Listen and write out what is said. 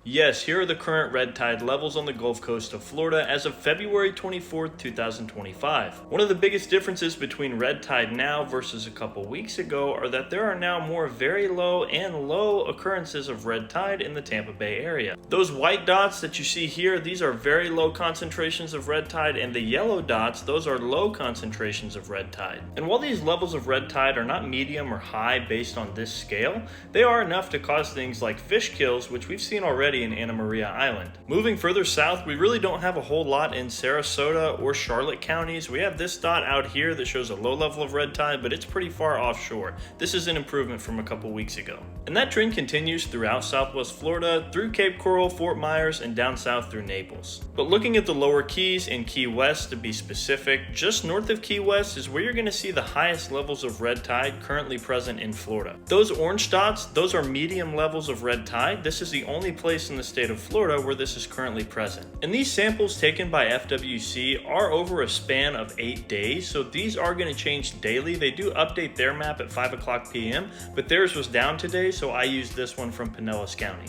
Yes, here are the current red tide levels on the Gulf Coast of Florida as of February 24th, 2025. One of the biggest differences between red tide now versus a couple weeks ago are that there are now more very low and low occurrences of red tide in the Tampa Bay area. Those white dots that you see here, these are very low concentrations of red tide, and the yellow dots, those are low concentrations of red tide. And while these levels of red tide are not medium or high based on this scale, they are enough to cause things like fish kills, which we've seen already in Anna Maria Island. Moving further south, we really don't have a whole lot in Sarasota or Charlotte counties. We have this dot out here that shows a low level of red tide, but it's pretty far offshore. This is an improvement from a couple weeks ago. And that trend continues throughout Southwest Florida, through Cape Coral, Fort Myers, and down south through Naples. But looking at the lower Keys and Key West to be specific, just north of Key West is where you're going to see the highest levels of red tide currently present in Florida. Those orange dots, those are medium levels of red tide. This is the only place in the state of Florida where this is currently present. And these samples taken by FWC are over a span of 8 days, so these are going to change daily. They do update their map at 5 o'clock p.m., but theirs was down today, so I used this one from Pinellas County.